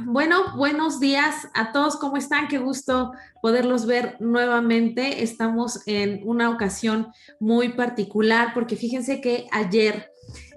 Bueno, buenos días a todos, ¿cómo están? Qué gusto poderlos ver nuevamente. Estamos en una ocasión muy particular porque fíjense que ayer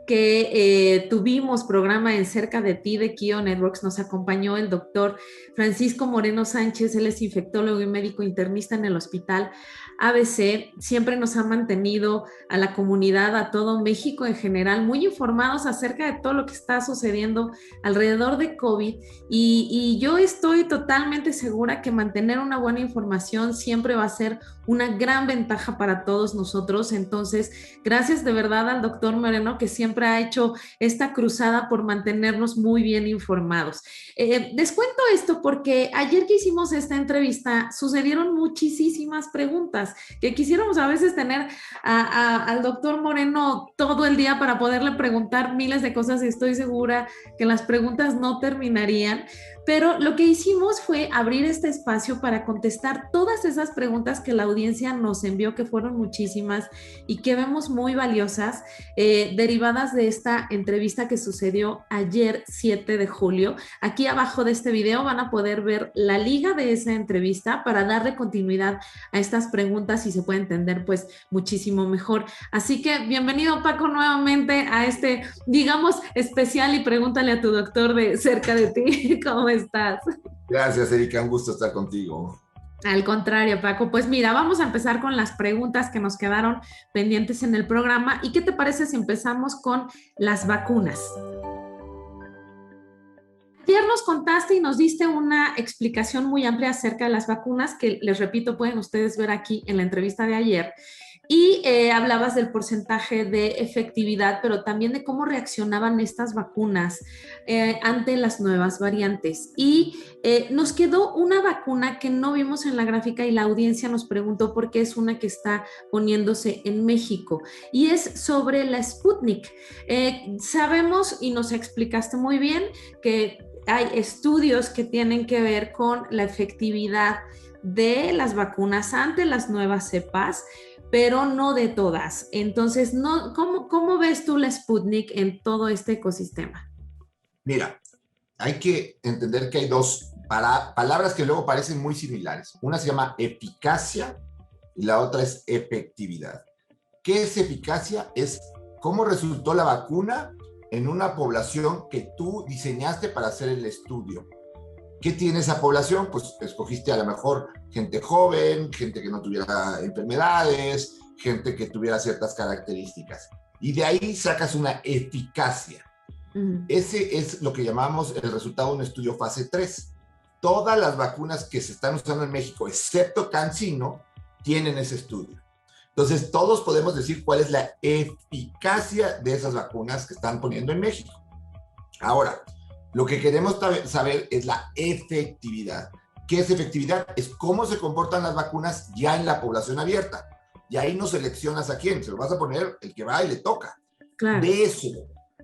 que tuvimos programa en Cerca de Ti de Kio Networks, nos acompañó el doctor Francisco Moreno Sánchez. Él es infectólogo y médico internista en el Hospital ABC. Siempre nos ha mantenido a la comunidad, a todo México en general, muy informados acerca de todo lo que está sucediendo alrededor de COVID y yo estoy totalmente segura que mantener una buena información siempre va a ser una gran ventaja para todos nosotros. Entonces, gracias de verdad al doctor Moreno, que siempre ha hecho esta cruzada por mantenernos muy bien informados. Les cuento esto porque ayer que hicimos esta entrevista sucedieron muchísimas preguntas que quisiéramos a veces tener al doctor Moreno todo el día para poderle preguntar miles de cosas y estoy segura que las preguntas no terminarían, pero lo que hicimos fue abrir este espacio para contestar todas esas preguntas que la audiencia nos envió, que fueron muchísimas y que vemos muy valiosas, derivadas de esta entrevista que sucedió ayer 7 de julio. Aquí abajo de este video van a poder ver la liga de esa entrevista para darle continuidad a estas preguntas y se puede entender pues muchísimo mejor. Así que bienvenido, Paco, nuevamente a este, digamos, especial y pregúntale a tu doctor de Cerca de Ti. ¿Cómo estás? Gracias, Erika, un gusto estar contigo. Al contrario, Paco, pues mira, vamos a empezar con las preguntas que nos quedaron pendientes en el programa. ¿Y qué te parece si empezamos con las vacunas? Ayer nos contaste y nos diste una explicación muy amplia acerca de las vacunas, que les repito, pueden ustedes ver aquí en la entrevista de ayer. Y hablabas del porcentaje de efectividad, pero también de cómo reaccionaban estas vacunas ante las nuevas variantes. Y nos quedó una vacuna que no vimos en la gráfica y la audiencia nos preguntó por qué es una que está poniéndose en México. Y es sobre la Sputnik. Sabemos y nos explicaste muy bien que hay estudios que tienen que ver con la efectividad de las vacunas ante las nuevas cepas, pero no de todas. Entonces, no, ¿cómo ves tú la Sputnik en todo este ecosistema? Mira, hay que entender que hay dos palabras que luego parecen muy similares. Una se llama eficacia y la otra es efectividad. ¿Qué es eficacia? Es cómo resultó la vacuna en una población que tú diseñaste para hacer el estudio. ¿Qué tiene esa población? Pues escogiste a lo mejor gente joven, gente que no tuviera enfermedades, gente que tuviera ciertas características. Y de ahí sacas una eficacia. Ese es lo que llamamos el resultado de un estudio fase 3. Todas las vacunas que se están usando en México, excepto CanSino, tienen ese estudio. Entonces, todos podemos decir cuál es la eficacia de esas vacunas que están poniendo en México. Ahora, lo que queremos saber es la efectividad. ¿Qué es efectividad? Es cómo se comportan las vacunas ya en la población abierta. Y ahí no seleccionas a quién, se lo vas a poner el que va y le toca. Claro. De eso,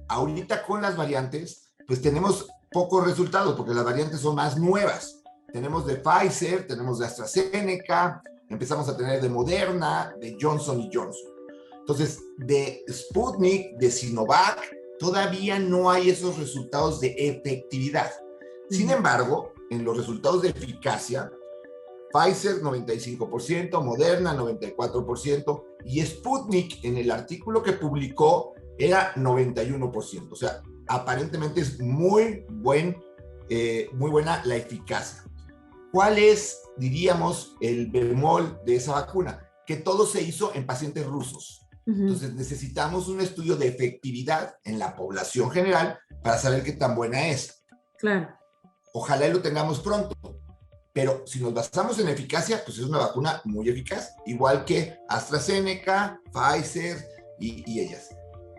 ahorita con las variantes, pues tenemos pocos resultados, porque las variantes son más nuevas. Tenemos de Pfizer, tenemos de AstraZeneca, empezamos a tener de Moderna, de Johnson & Johnson. Entonces, de Sputnik, de Sinovac, todavía no hay esos resultados de efectividad. Sin embargo, en los resultados de eficacia, Pfizer 95%, Moderna 94% y Sputnik en el artículo que publicó era 91%. O sea, aparentemente es muy buena la eficacia. ¿Cuál es, diríamos, el bemol de esa vacuna? Que todo se hizo en pacientes rusos. Entonces necesitamos un estudio de efectividad en la población general para saber qué tan buena es. Claro. Ojalá lo tengamos pronto, pero si nos basamos en eficacia, pues es una vacuna muy eficaz, igual que AstraZeneca, Pfizer y ellas.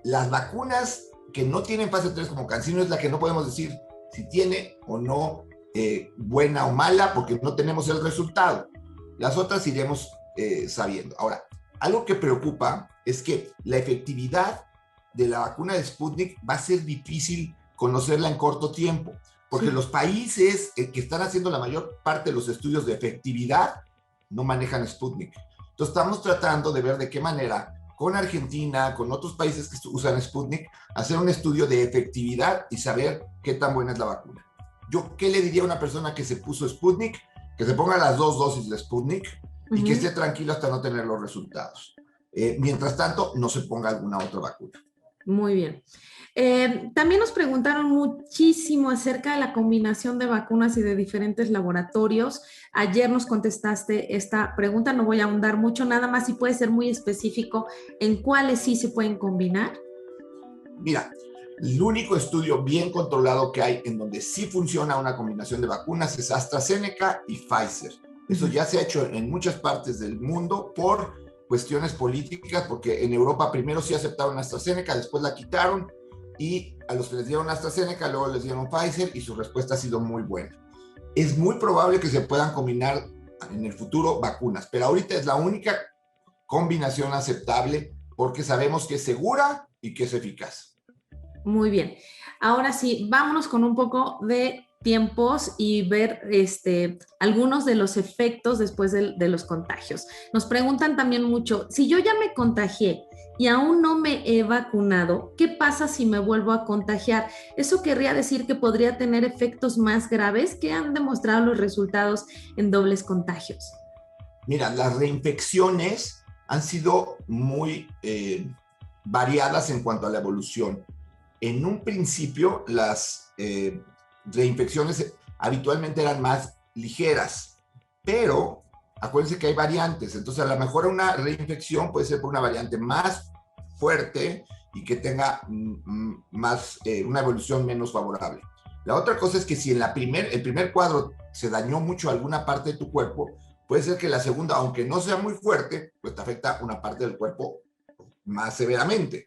Las vacunas que no tienen fase 3 como CanSino es la que no podemos decir si tiene o no buena o mala, porque no tenemos el resultado. Las otras iremos sabiendo. Ahora, algo que preocupa es que la efectividad de la vacuna de Sputnik va a ser difícil conocerla en corto tiempo, porque los países que están haciendo la mayor parte de los estudios de efectividad no manejan Sputnik. Entonces estamos tratando de ver de qué manera con Argentina, con otros países que usan Sputnik, hacer un estudio de efectividad y saber qué tan buena es la vacuna. ¿Yo qué le diría a una persona que se puso Sputnik? Que se ponga las 2 dosis de Sputnik y que esté tranquilo hasta no tener los resultados. Mientras tanto, no se ponga alguna otra vacuna. Muy bien. También nos preguntaron muchísimo acerca de la combinación de vacunas y de diferentes laboratorios. Ayer nos contestaste esta pregunta, no voy a ahondar mucho, nada más si puedes ser muy específico en cuáles sí se pueden combinar. Mira, el único estudio bien controlado que hay en donde sí funciona una combinación de vacunas es AstraZeneca y Pfizer. Eso ya se ha hecho en muchas partes del mundo por cuestiones políticas, porque en Europa primero sí aceptaron AstraZeneca, después la quitaron, y a los que les dieron AstraZeneca luego les dieron Pfizer y su respuesta ha sido muy buena. Es muy probable que se puedan combinar en el futuro vacunas, pero ahorita es la única combinación aceptable porque sabemos que es segura y que es eficaz. Muy bien. Ahora sí, vámonos con un poco de tiempos y ver algunos de los efectos después de los contagios. Nos preguntan también mucho, si yo ya me contagié y aún no me he vacunado, ¿qué pasa si me vuelvo a contagiar? Eso querría decir que podría tener efectos más graves que han demostrado los resultados en dobles contagios. Mira, las reinfecciones han sido muy variadas en cuanto a la evolución. En un principio, las reinfecciones habitualmente eran más ligeras, pero acuérdense que hay variantes, entonces a lo mejor una reinfección puede ser por una variante más fuerte y que tenga una evolución menos favorable. La otra cosa es que si en el primer cuadro se dañó mucho alguna parte de tu cuerpo, puede ser que la segunda, aunque no sea muy fuerte, pues te afecta una parte del cuerpo más severamente.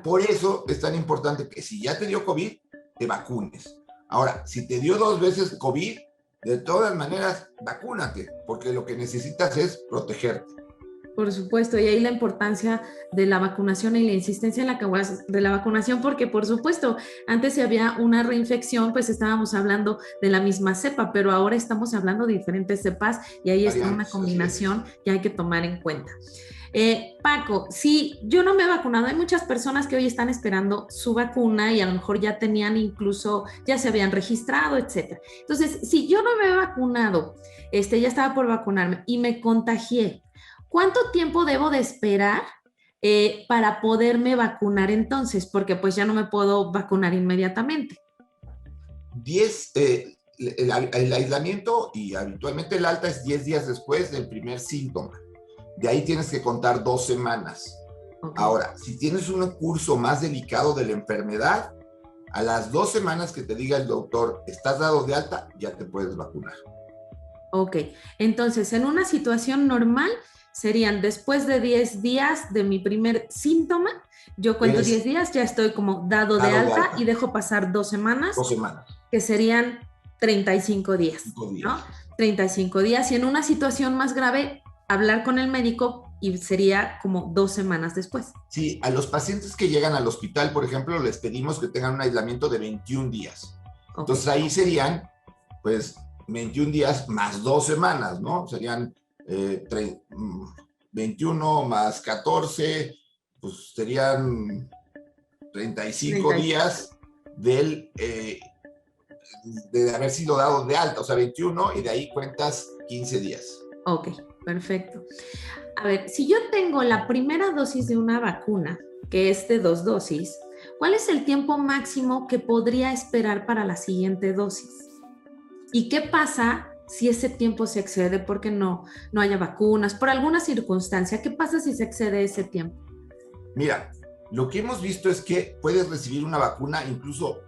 Por eso es tan importante que si ya te dio COVID, te vacunes. Ahora, si te dio 2 veces COVID, de todas maneras, vacúnate, porque lo que necesitas es protegerte. Por supuesto, y ahí la importancia de la vacunación y la insistencia en de la vacunación, porque por supuesto, antes si había una reinfección, pues estábamos hablando de la misma cepa, pero ahora estamos hablando de diferentes cepas y ahí está una combinación que hay que tomar en cuenta. Paco, si yo no me he vacunado, hay muchas personas que hoy están esperando su vacuna y a lo mejor ya tenían incluso, ya se habían registrado, etcétera. Entonces, si yo no me he vacunado, ya estaba por vacunarme y me contagié, ¿cuánto tiempo debo de esperar para poderme vacunar entonces? Porque pues ya no me puedo vacunar inmediatamente. El aislamiento y habitualmente el alta es 10 días después del primer síntoma. De ahí tienes que contar 2 semanas. Okay. Ahora, si tienes un curso más delicado de la enfermedad, a las 2 semanas que te diga el doctor, estás dado de alta, ya te puedes vacunar. Ok, entonces en una situación normal serían después de 10 días de mi primer síntoma, yo cuento 10 días, ya estoy como dado de alta y dejo pasar 2 semanas. 2 semanas. Que serían 35 días, 5 días, ¿no? 35 días y en una situación más grave, hablar con el médico y sería como 2 semanas después. Sí, a los pacientes que llegan al hospital, por ejemplo, les pedimos que tengan un aislamiento de 21 días. Okay. Entonces ahí serían, pues, 21 días más 2 semanas, ¿no? Serían 21 más 14, pues serían 35 días de haber sido dado de alta, o sea, 21 y de ahí cuentas 15 días. Ok, perfecto. A ver, si yo tengo la primera dosis de una vacuna, que es de 2 dosis, ¿cuál es el tiempo máximo que podría esperar para la siguiente dosis? ¿Y qué pasa si ese tiempo se excede porque no haya vacunas, por alguna circunstancia? ¿Qué pasa si se excede ese tiempo? Mira, lo que hemos visto es que puedes recibir una vacuna incluso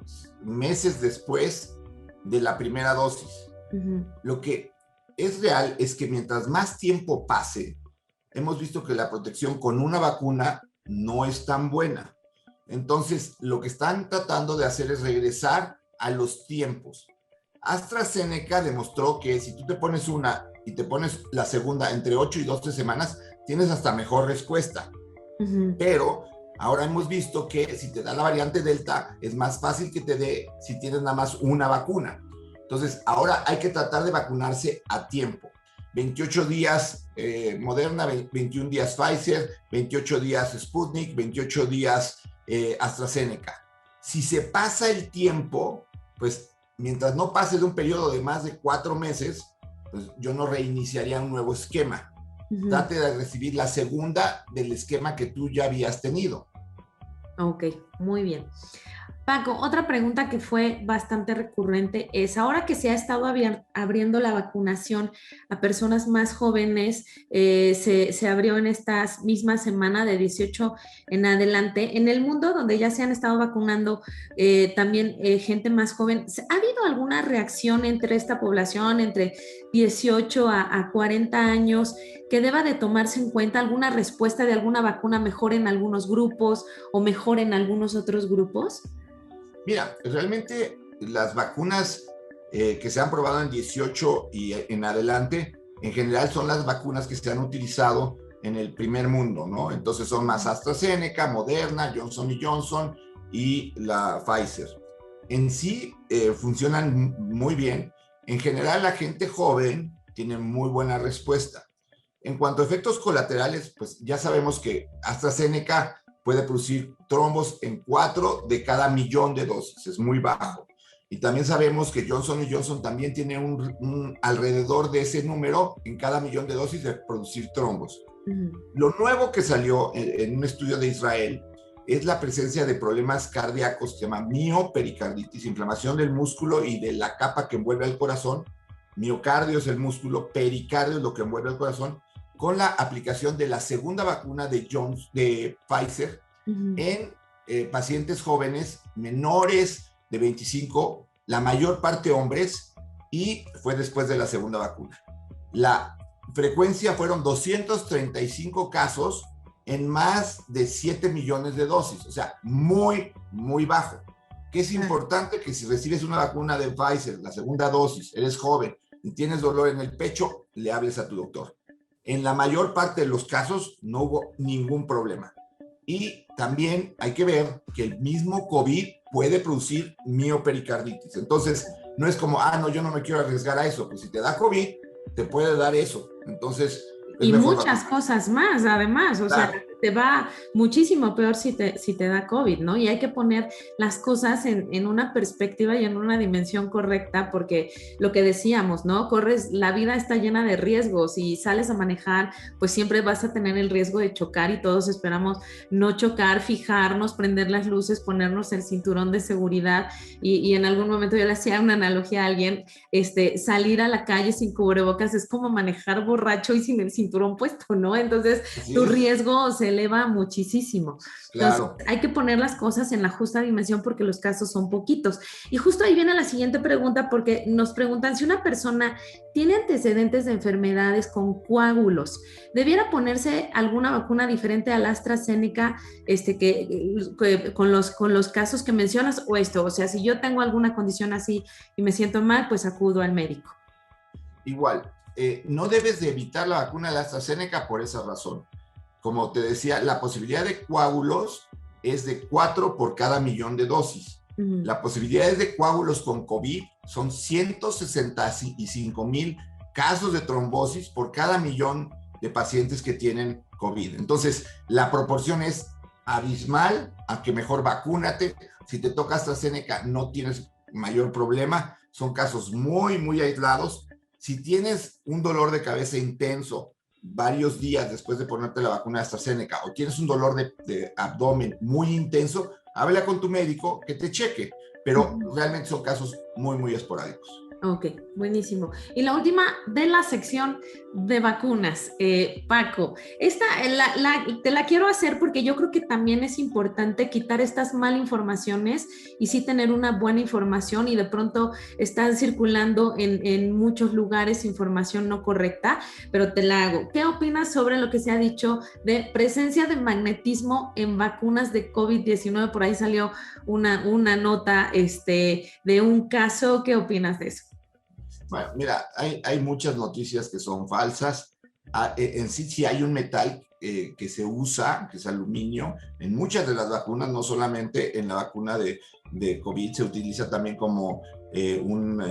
meses después de la primera dosis. Uh-huh. Lo que es real es que mientras más tiempo pase, hemos visto que la protección con una vacuna no es tan buena. Entonces, lo que están tratando de hacer es regresar a los tiempos. AstraZeneca demostró que si tú te pones una y te pones la segunda entre 8 y 12 semanas, tienes hasta mejor respuesta. Uh-huh. Pero ahora hemos visto que si te da la variante Delta, es más fácil que te dé si tienes nada más una vacuna. Entonces, ahora hay que tratar de vacunarse a tiempo. 28 días Moderna, 21 días Pfizer, 28 días Sputnik, 28 días AstraZeneca. Si se pasa el tiempo, pues mientras no pase de un periodo de más de 4 meses, pues yo no reiniciaría un nuevo esquema. Trate de recibir la segunda del esquema que tú ya habías tenido. Ok, muy bien. Paco, otra pregunta que fue bastante recurrente es, ahora que se ha estado abriendo la vacunación a personas más jóvenes, se abrió en esta misma semana de 18 en adelante, en el mundo donde ya se han estado vacunando también gente más joven, ¿ha habido alguna reacción entre esta población, entre 18 a 40 años, que deba de tomarse en cuenta alguna respuesta de alguna vacuna mejor en algunos grupos o mejor en algunos otros grupos? Mira, realmente las vacunas que se han probado en 18 y en adelante, en general son las vacunas que se han utilizado en el primer mundo, ¿no? Entonces son más AstraZeneca, Moderna, Johnson Johnson y la Pfizer. En sí funcionan muy bien. En general la gente joven tiene muy buena respuesta. En cuanto a efectos colaterales, pues ya sabemos que AstraZeneca puede producir trombos en 4 de cada millón de dosis, es muy bajo. Y también sabemos que Johnson Johnson también tiene alrededor de ese número en cada millón de dosis de producir trombos. Lo nuevo que salió en un estudio de Israel es la presencia de problemas cardíacos que se llama miopericarditis, inflamación del músculo y de la capa que envuelve al corazón. Miocardio es el músculo, pericardio es lo que envuelve al corazón, con la aplicación de la segunda vacuna de Pfizer en pacientes jóvenes menores de 25, la mayor parte hombres, y fue después de la segunda vacuna. La frecuencia fueron 235 casos en más de 7 millones de dosis, o sea, muy, muy bajo. Que es importante que si recibes una vacuna de Pfizer, la segunda dosis, eres joven y tienes dolor en el pecho, le hables a tu doctor. En la mayor parte de los casos no hubo ningún problema. Y también hay que ver que el mismo COVID puede producir miopericarditis. Entonces, no es como, no, yo no me quiero arriesgar a eso. Pues si te da COVID, te puede dar eso. Entonces, y muchas cosas más, además, o sea, te va muchísimo peor si te da COVID, ¿no? Y hay que poner las cosas en una perspectiva y en una dimensión correcta, porque lo que decíamos, ¿no? La vida está llena de riesgos y sales a manejar, pues siempre vas a tener el riesgo de chocar y todos esperamos no chocar, fijarnos, prender las luces, ponernos el cinturón de seguridad y en algún momento yo le hacía una analogía a alguien, salir a la calle sin cubrebocas es como manejar borracho y sin el cinturón puesto, ¿no? Entonces, tu riesgo se eleva muchísimo. Entonces, claro, hay que poner las cosas en la justa dimensión porque los casos son poquitos. Y justo ahí viene la siguiente pregunta, porque nos preguntan si una persona tiene antecedentes de enfermedades con coágulos, ¿debiera ponerse alguna vacuna diferente a la AstraZeneca con los casos que mencionas o esto? O sea, si yo tengo alguna condición así y me siento mal, pues acudo al médico. Igual, no debes de evitar la vacuna de la AstraZeneca por esa razón. Como te decía, la posibilidad de coágulos es de 4 por cada millón de dosis. La posibilidad de coágulos con COVID son 165,000 casos de trombosis por cada millón de pacientes que tienen COVID. Entonces, la proporción es abismal, a que mejor vacúnate. Si te toca AstraZeneca, no tienes mayor problema. Son casos muy, muy aislados. Si tienes un dolor de cabeza intenso varios días después de ponerte la vacuna de AstraZeneca o tienes un dolor de abdomen muy intenso, habla con tu médico que te cheque, pero realmente son casos muy, muy esporádicos. Ok, buenísimo. Y la última de la sección de vacunas, Paco, esta te la quiero hacer porque yo creo que también es importante quitar estas malinformaciones y sí tener una buena información, y de pronto están circulando en muchos lugares información no correcta, pero te la hago. ¿Qué opinas sobre lo que se ha dicho de presencia de magnetismo en vacunas de COVID-19? Por ahí salió una nota de un caso. ¿Qué opinas de eso? Bueno, mira, hay muchas noticias que son falsas. En sí hay un metal que se usa, que es aluminio, en muchas de las vacunas, no solamente en la vacuna de COVID, se utiliza también como un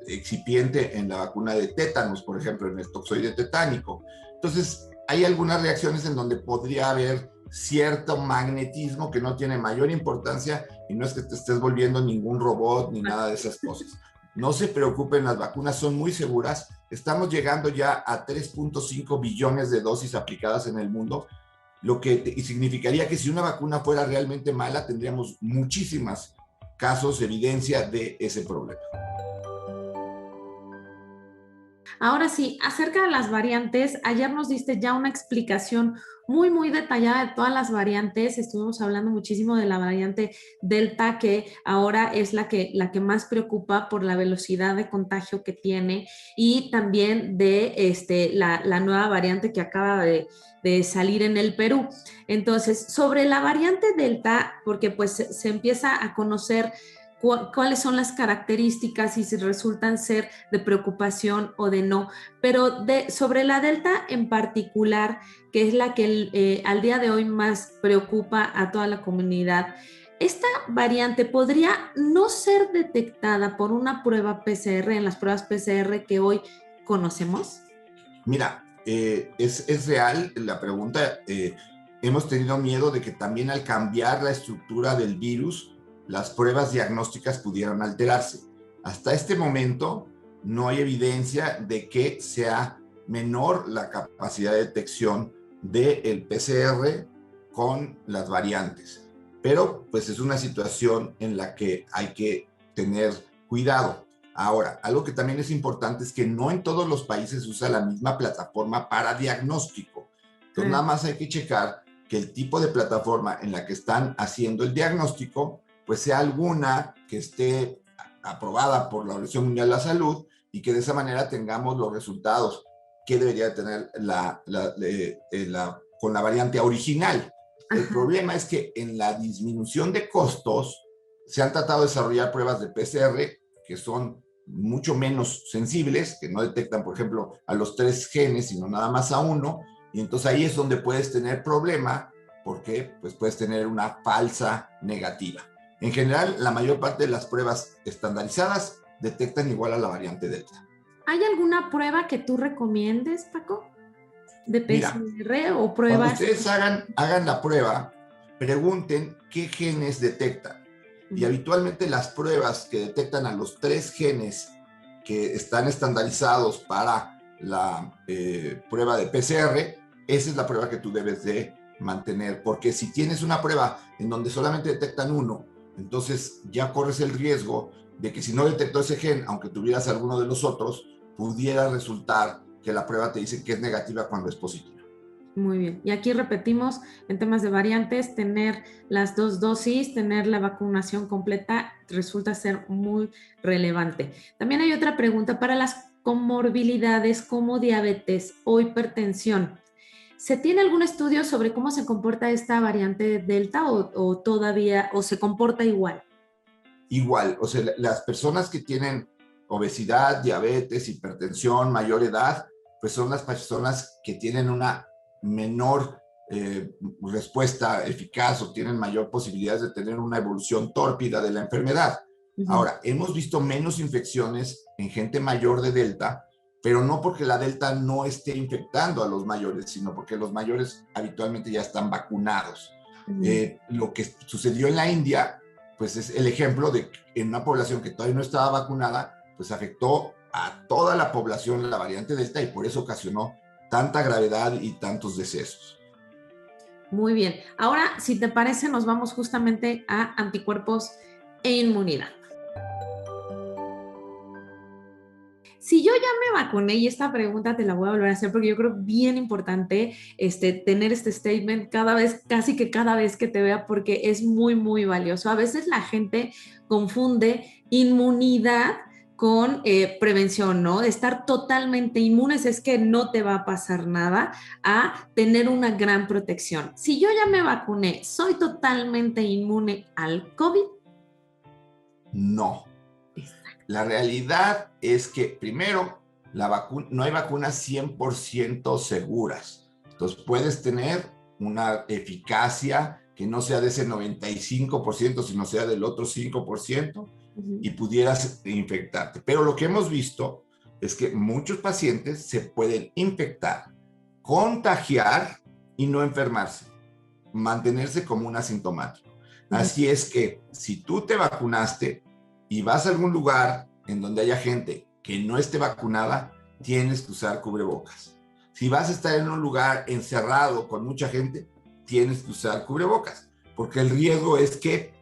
excipiente en la vacuna de tétanos, por ejemplo, en el toxoide tetánico. Entonces, hay algunas reacciones en donde podría haber cierto magnetismo que no tiene mayor importancia y no es que te estés volviendo ningún robot ni nada de esas cosas. No se preocupen, las vacunas son muy seguras. Estamos llegando ya a 3.5 billones de dosis aplicadas en el mundo, lo que significaría que si una vacuna fuera realmente mala, tendríamos muchísimos casos, evidencia de ese problema. Ahora sí, acerca de las variantes, ayer nos diste ya una explicación muy, muy detallada de todas las variantes. Estuvimos hablando muchísimo de la variante Delta, que ahora es la que más preocupa por la velocidad de contagio que tiene, y también de la nueva variante que acaba de salir en el Perú. Entonces, sobre la variante Delta, porque pues se empieza a conocer cuáles son las características y si resultan ser de preocupación o de no. Pero sobre la Delta en particular, que es la que al día de hoy más preocupa a toda la comunidad, ¿esta variante podría no ser detectada por una prueba PCR en las pruebas PCR que hoy conocemos? Mira, es real la pregunta. Hemos tenido miedo de que también al cambiar la estructura del virus, las pruebas diagnósticas pudieran alterarse. Hasta este momento no hay evidencia de que sea menor la capacidad de detección del PCR con las variantes. Pero pues es una situación en la que hay que tener cuidado. Ahora, algo que también es importante es que no en todos los países se usa la misma plataforma para diagnóstico. Entonces, nada más hay que checar que el tipo de plataforma en la que están haciendo el diagnóstico, pues sea alguna que esté aprobada por la Organización Mundial de la Salud y que de esa manera tengamos los resultados que debería tener con la variante original. Ajá. El problema es que en la disminución de costos se han tratado de desarrollar pruebas de PCR que son mucho menos sensibles, que no detectan, por ejemplo, a los 3 genes, sino nada más a uno, y entonces ahí es donde puedes tener problema, porque pues puedes tener una falsa negativa. En general, la mayor parte de las pruebas estandarizadas detectan igual a la variante Delta. ¿Hay alguna prueba que tú recomiendes, Paco? ¿De PCR Mira, o pruebas? cuando ustedes hagan la prueba, pregunten qué genes detectan. Y habitualmente las pruebas que detectan a los 3 genes que están estandarizados para la prueba de PCR, esa es la prueba que tú debes de mantener, porque si tienes una prueba en donde solamente detectan uno, entonces ya corres el riesgo de que si no detectó ese gen, aunque tuvieras alguno de los otros, pudiera resultar que la prueba te dice que es negativa cuando es positiva. Muy bien. Y aquí repetimos, en temas de variantes, tener las 2 dosis, tener la vacunación completa resulta ser muy relevante. También hay otra pregunta para las comorbilidades como diabetes o hipertensión. ¿Se tiene algún estudio sobre cómo se comporta esta variante Delta o todavía, o se comporta igual? Igual, o sea, las personas que tienen obesidad, diabetes, hipertensión, mayor edad, pues son las personas que tienen una menor respuesta eficaz o tienen mayor posibilidad de tener una evolución tórpida de la enfermedad. Ahora, hemos visto menos infecciones en gente mayor de Delta, pero no porque la Delta no esté infectando a los mayores, sino porque los mayores habitualmente ya están vacunados. Lo que sucedió en la India, pues es el ejemplo de que en una población que todavía no estaba vacunada, pues afectó a toda la población la variante Delta y por eso ocasionó tanta gravedad y tantos decesos. Muy bien. Ahora, si te parece, nos vamos justamente a anticuerpos e inmunidad. Si yo ya me vacuné, y esta pregunta te la voy a volver a hacer porque yo creo bien importante tener este statement cada vez, casi que cada vez que te vea, porque es muy, muy valioso. A veces la gente confunde inmunidad con prevención, ¿no? De estar totalmente inmunes es que no te va a pasar nada, a tener una gran protección. Si yo ya me vacuné, ¿soy totalmente inmune al COVID? No. La realidad es que, primero, no hay vacunas 100% seguras. Entonces, puedes tener una eficacia que no sea de ese 95%, sino sea del otro 5%, y pudieras infectarte. Pero lo que hemos visto es que muchos pacientes se pueden infectar, contagiar y no enfermarse. mantenerse como un asintomático. Así es que si tú te vacunaste y vas a algún lugar en donde haya gente que no esté vacunada, tienes que usar cubrebocas. Si vas a estar en un lugar encerrado con mucha gente, tienes que usar cubrebocas, porque el riesgo es que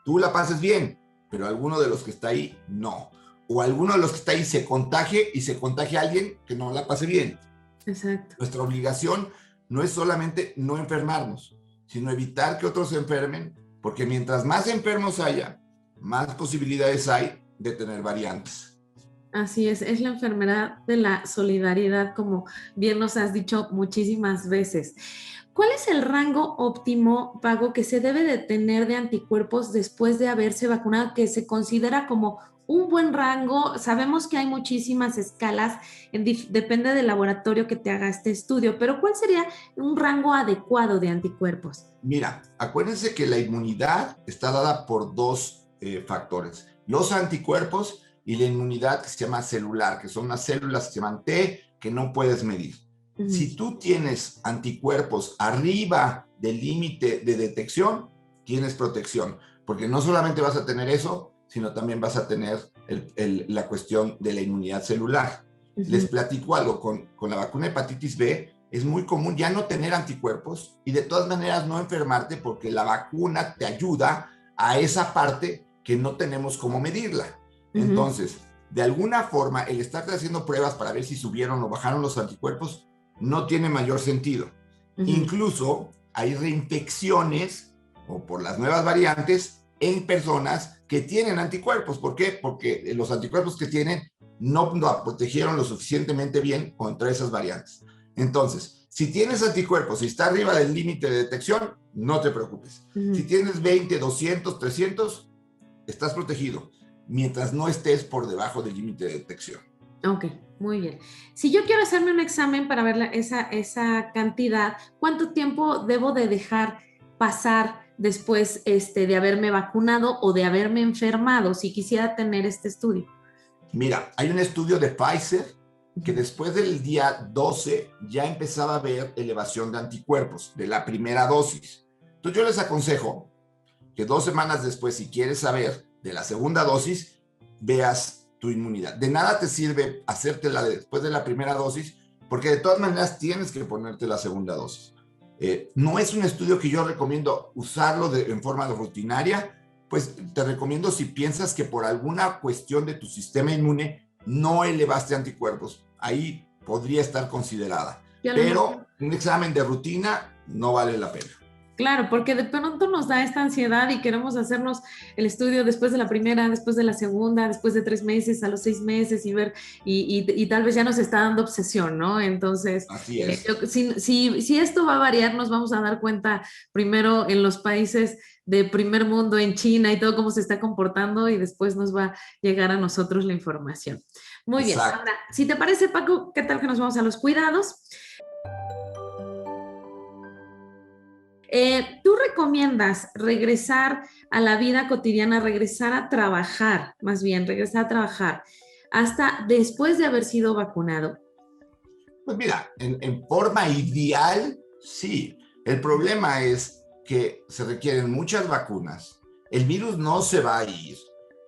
tú la pases bien, pero alguno de los que está ahí no. O alguno de los que está ahí se contagie y se contagie a alguien que no la pase bien. Exacto. Nuestra obligación no es solamente no enfermarnos, sino evitar que otros se enfermen, porque mientras más enfermos haya, más posibilidades hay de tener variantes. Así es la enfermedad de la solidaridad, como bien nos has dicho muchísimas veces. ¿Cuál es el rango óptimo, Paco, que se debe de tener de anticuerpos después de haberse vacunado, que se considera como un buen rango? Sabemos que hay muchísimas escalas, depende del laboratorio que te haga este estudio, pero ¿cuál sería un rango adecuado de anticuerpos? Mira, acuérdense que la inmunidad está dada por dos factores: los anticuerpos y la inmunidad que se llama celular, que son unas células que se llaman T que no puedes medir. Si tú tienes anticuerpos arriba del límite de detección, tienes protección, porque no solamente vas a tener eso, sino también vas a tener la cuestión de la inmunidad celular. Les platico algo, con la vacuna de hepatitis B es muy común ya no tener anticuerpos y de todas maneras no enfermarte, porque la vacuna te ayuda a esa parte que no tenemos cómo medirla. Entonces, de alguna forma, el estarte haciendo pruebas para ver si subieron o bajaron los anticuerpos no tiene mayor sentido. Incluso hay reinfecciones o por las nuevas variantes en personas que tienen anticuerpos. ¿Por qué? Porque los anticuerpos que tienen no lo protegieron lo suficientemente bien contra esas variantes. Entonces, si tienes anticuerpos y está arriba del límite de detección, no te preocupes. Si tienes 20, 200, 300, estás protegido, mientras no estés por debajo del límite de detección. Ok, muy bien. Si yo quiero hacerme un examen para ver esa cantidad, ¿cuánto tiempo debo de dejar pasar después de haberme vacunado o de haberme enfermado si quisiera tener este estudio? Mira, hay un estudio de Pfizer que después del día 12 ya empezaba a haber elevación de anticuerpos de la primera dosis. Entonces yo les aconsejo que 2 semanas después, si quieres saber de la segunda dosis, veas tu inmunidad. De nada te sirve hacértela después de la primera dosis, porque de todas maneras tienes que ponerte la segunda dosis. No es un estudio que yo recomiendo usarlo en forma rutinaria, pues te recomiendo si piensas que por alguna cuestión de tu sistema inmune no elevaste anticuerpos, ahí podría estar considerada. Pero un examen de rutina no vale la pena. Claro, porque de pronto nos da esta ansiedad y queremos hacernos el estudio después de la primera, después de la segunda, después de 3 meses, a los 6 meses y ver, y tal vez ya nos está dando obsesión, ¿no? Entonces, así es. Si esto va a variar, nos vamos a dar cuenta primero en los países de primer mundo, en China y todo cómo se está comportando, y después nos va a llegar a nosotros la información. Muy bien. Ahora, si te parece, Paco, ¿qué tal que nos vamos a los cuidados? ¿Tú recomiendas regresar a la vida cotidiana, regresar a trabajar, más bien, regresar a trabajar hasta después de haber sido vacunado? Pues mira, en forma ideal, sí. El problema es que se requieren muchas vacunas. El virus no se va a ir.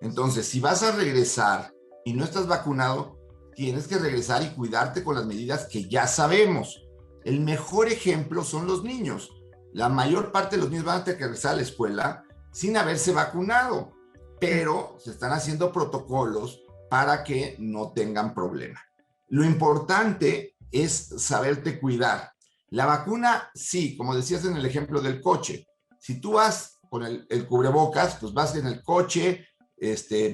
Entonces, si vas a regresar y no estás vacunado, tienes que regresar y cuidarte con las medidas que ya sabemos. El mejor ejemplo son los niños. La mayor parte de los niños van a tener que regresar a la escuela sin haberse vacunado, pero se están haciendo protocolos para que no tengan problema. Lo importante es saberte cuidar. La vacuna, sí, como decías en el ejemplo del coche, si tú vas con el cubrebocas, pues vas en el coche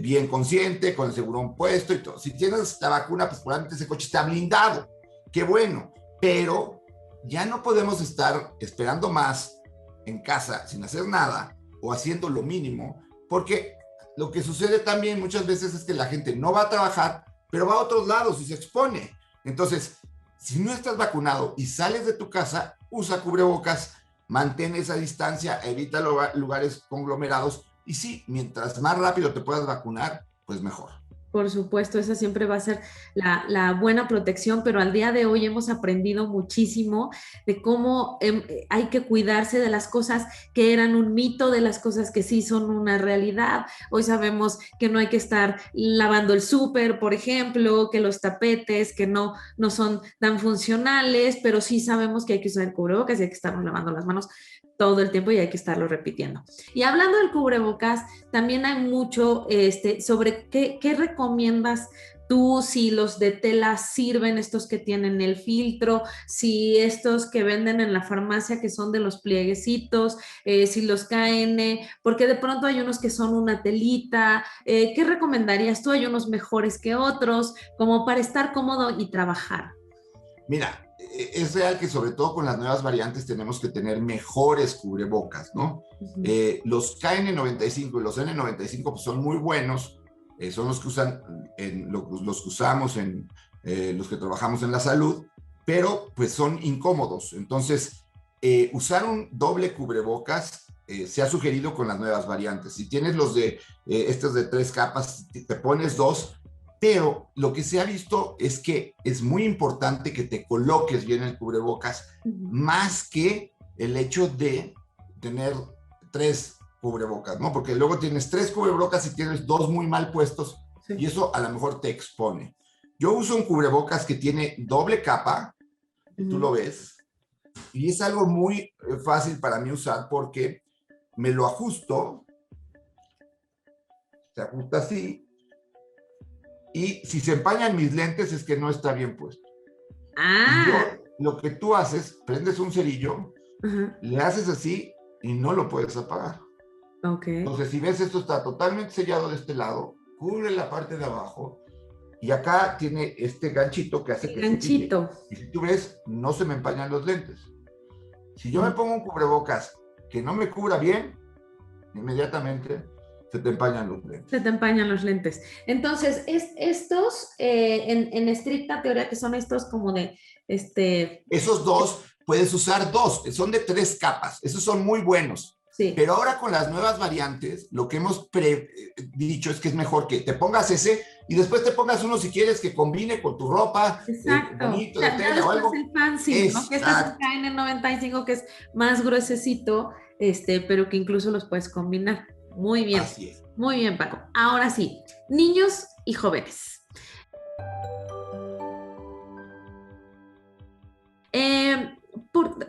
bien consciente, con el segurón puesto y todo. Si tienes la vacuna, pues probablemente ese coche está blindado. Qué bueno, pero ya no podemos estar esperando más en casa sin hacer nada o haciendo lo mínimo, porque lo que sucede también muchas veces es que la gente no va a trabajar, pero va a otros lados y se expone. Entonces, si no estás vacunado y sales de tu casa, usa cubrebocas, mantén esa distancia, evita lugares conglomerados y sí, mientras más rápido te puedas vacunar, pues mejor. Por supuesto, esa siempre va a ser la buena protección, pero al día de hoy hemos aprendido muchísimo de cómo hay que cuidarse de las cosas que eran un mito, de las cosas que sí son una realidad. Hoy sabemos que no hay que estar lavando el súper, por ejemplo, que los tapetes, que no son tan funcionales, pero sí sabemos que hay que usar el cubrebocas y hay que estarnos lavando las manos todo el tiempo y hay que estarlo repitiendo. Y hablando del cubrebocas, también hay mucho sobre qué recomiendas tú, si los de tela sirven, estos que tienen el filtro, si estos que venden en la farmacia que son de los plieguecitos, si los KN, porque de pronto hay unos que son una telita. ¿Qué recomendarías tú? Hay unos mejores que otros, como para estar cómodo y trabajar. Mira, es real que sobre todo con las nuevas variantes tenemos que tener mejores cubrebocas, ¿no? Ujú. Los KN95 y los N95 pues, son muy buenos, son los que usan, los que usamos en los que trabajamos en la salud, pero pues son incómodos. Entonces, usar un doble cubrebocas se ha sugerido con las nuevas variantes. Si tienes los de estos de 3 capas, te pones 2, pero lo que se ha visto es que es muy importante que te coloques bien el cubrebocas, Ujú. más que el hecho de tener 3 cubrebocas, ¿no? Porque luego tienes 3 cubrebocas y tienes 2 muy mal puestos y Sí. eso a lo mejor te expone. Yo uso un cubrebocas que tiene doble capa, y tú Ujú. lo ves, y es algo muy fácil para mí usar porque me lo ajusto, se ajusta así, y si se empañan mis lentes es que no está bien puesto. Y Ah, yo, lo que tú haces, prendes un cerillo, ajá, le haces así y no lo puedes apagar. ok. Entonces, si ves, esto está totalmente sellado de este lado, cubre la parte de abajo y acá tiene este ganchito que hace El que se pille. ganchito. Y si tú ves, no se me empañan los lentes. Si yo me Ujú. pongo un cubrebocas que no me cubra bien, inmediatamente se te empañan los Se lentes. te empañan los lentes. Entonces, estos, en estricta teoría, que son estos como de, este, Esos dos, puedes usar 2, son de 3 capas, esos son muy buenos. sí, Pero ahora con las nuevas variantes, lo que hemos dicho es que es mejor que te pongas ese y después te pongas uno si quieres que combine con tu ropa, exacto. bonito, de Ya tela o después algo. el fancy, ¿no? Que este es el Exacto, KN95, que es más gruesecito, pero que incluso los puedes combinar. así es. Muy bien, Paco. Ahora sí, niños y jóvenes. Eh,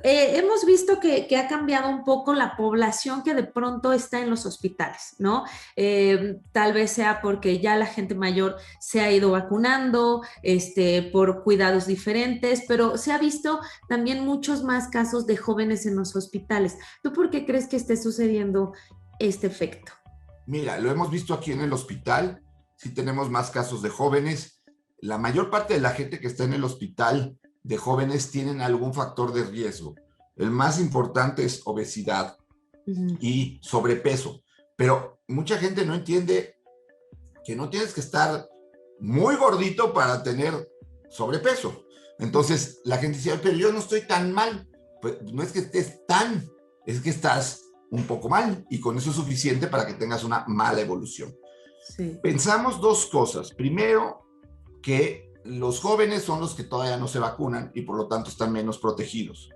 hemos visto que ha cambiado un poco la población que de pronto está en los hospitales, ¿no? Tal vez sea porque ya la gente mayor se ha ido vacunando, por cuidados diferentes, pero se ha visto también muchos más casos de jóvenes en los hospitales. ¿Tú por qué crees que esté sucediendo este efecto? Mira, lo hemos visto aquí en el hospital, sí tenemos más casos de jóvenes. La mayor parte de la gente que está en el hospital de jóvenes tienen algún factor de riesgo. El más importante es obesidad Ujú. y sobrepeso. Pero mucha gente no entiende que no tienes que estar muy gordito para tener sobrepeso. Entonces la gente dice, pero yo no estoy tan mal. Pues no es que estés tan, es que estás un poco mal y con eso es suficiente para que tengas una mala evolución. Sí. Pensamos 2 cosas. Primero, que los jóvenes son los que todavía no se vacunan y por lo tanto están menos protegidos.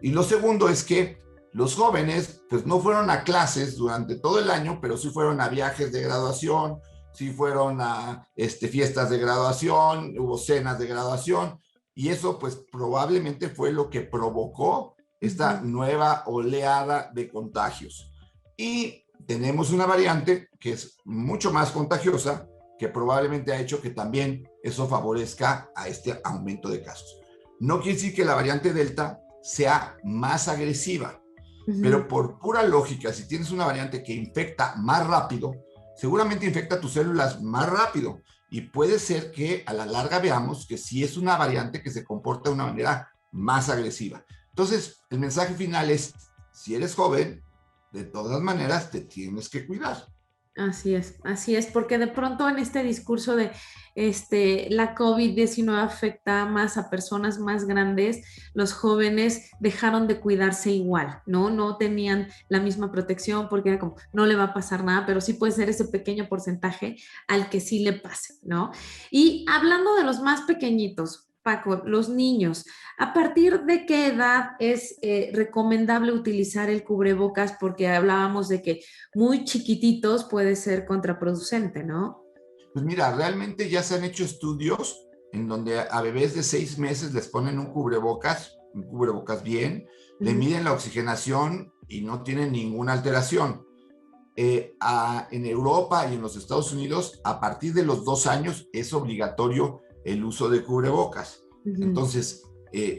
Y lo segundo es que los jóvenes pues no fueron a clases durante todo el año, pero sí fueron a viajes de graduación, sí fueron a fiestas de graduación, hubo cenas de graduación y eso pues probablemente fue lo que provocó esta Ujú. nueva oleada de contagios. Y tenemos una variante que es mucho más contagiosa, que probablemente ha hecho que también eso favorezca a este aumento de casos. No quiere decir que la variante Delta sea más agresiva, Ujú. pero por pura lógica, si tienes una variante que infecta más rápido, seguramente infecta tus células más rápido y puede ser que a la larga veamos que sí es una variante que se comporta de una manera más agresiva. Entonces, el mensaje final es, si eres joven, de todas maneras te tienes que cuidar. así es, porque de pronto en este discurso de la COVID-19 afecta más a personas más grandes, los jóvenes dejaron de cuidarse igual, ¿no? No tenían la misma protección porque era como, no le va a pasar nada, pero sí puede ser ese pequeño porcentaje al que sí le pase, ¿no? Y hablando de los más pequeñitos, Paco, los niños, ¿a partir de qué edad es recomendable utilizar el cubrebocas? Porque hablábamos de que muy chiquititos puede ser contraproducente, ¿no? Pues mira, realmente ya se han hecho estudios en donde a bebés de 6 meses les ponen un cubrebocas bien, le Ujú. miden la oxigenación y no tienen ninguna alteración. En Europa y en los Estados Unidos, a partir de los 2 años es obligatorio el uso de cubrebocas. Ujú. Entonces,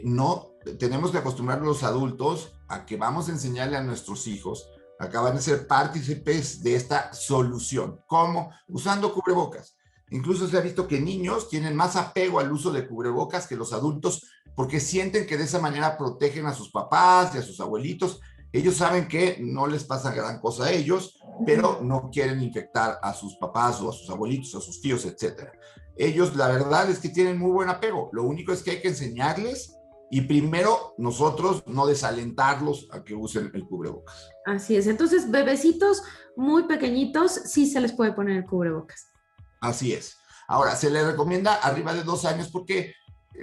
no tenemos que acostumbrar a los adultos a que vamos a enseñarle a nuestros hijos a que van a ser partícipes de esta solución. ¿Cómo? Usando cubrebocas. Incluso se ha visto que niños tienen más apego al uso de cubrebocas que los adultos porque sienten que de esa manera protegen a sus papás y a sus abuelitos. Ellos saben que no les pasa gran cosa a ellos, Ujú. pero no quieren infectar a sus papás o a sus abuelitos, a sus tíos, etcétera. Ellos, la verdad es que tienen muy buen apego. Lo único es que hay que enseñarles y primero nosotros no desalentarlos a que usen el cubrebocas. Así es. Entonces, bebecitos muy pequeñitos sí se les puede poner el cubrebocas. Así es. Ahora, se le recomienda arriba de 2 años porque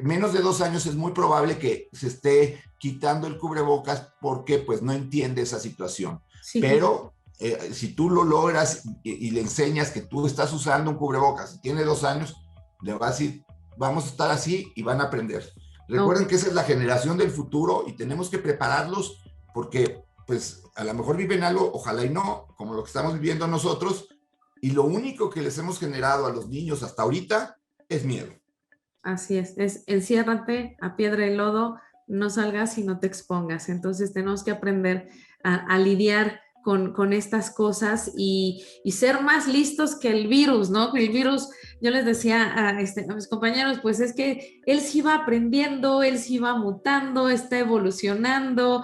menos de 2 años es muy probable que se esté quitando el cubrebocas porque pues no entiende esa situación. Sí, claro. Pero si tú lo logras y le enseñas que tú estás usando un cubrebocas y tiene 2 años, le vas a decir, vamos a estar así y van a aprender. Ok. Recuerden que esa es la generación del futuro y tenemos que prepararlos porque pues a lo mejor viven algo, ojalá y no, como lo que estamos viviendo nosotros, y lo único que les hemos generado a los niños hasta ahorita es miedo. Así es enciérrate a piedra y lodo, no salgas y no te expongas. Entonces tenemos que aprender a lidiar con estas cosas y ser más listos que el virus, ¿no? Que el virus, yo les decía a mis compañeros, pues es que él sí va aprendiendo, él sí va mutando, está evolucionando,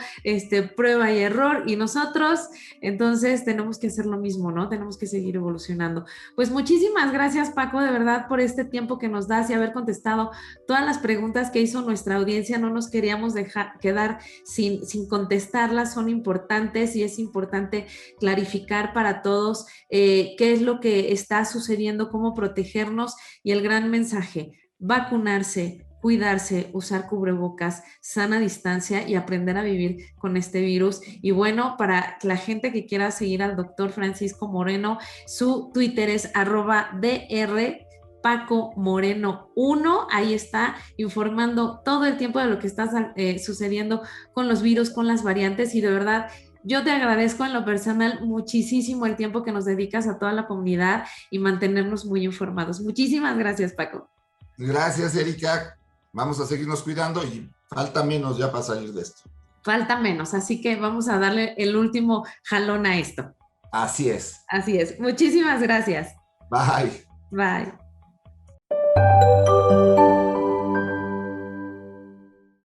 prueba y error, y nosotros, entonces tenemos que hacer lo mismo, ¿no? Tenemos que seguir evolucionando. Pues muchísimas gracias, Paco, de verdad, por este tiempo que nos das y haber contestado todas las preguntas que hizo nuestra audiencia. No nos queríamos dejar quedar sin contestarlas, son importantes y es importante clarificar para todos qué es lo que está sucediendo, cómo protegernos y el gran mensaje, vacunarse, cuidarse, usar cubrebocas, sana distancia y aprender a vivir con este virus. Y bueno, para la gente que quiera seguir al doctor Francisco Moreno, su Twitter es @dr Paco Moreno 1, ahí está informando todo el tiempo de lo que está sucediendo con los virus, con las variantes, y de verdad yo te agradezco en lo personal muchísimo el tiempo que nos dedicas a toda la comunidad y mantenernos muy informados. Muchísimas gracias, Paco. Gracias, Erika. Vamos a seguirnos cuidando y falta menos ya para salir de esto. Falta menos, así que vamos a darle el último jalón a esto. Así es. Así es. Muchísimas gracias. Bye. Bye.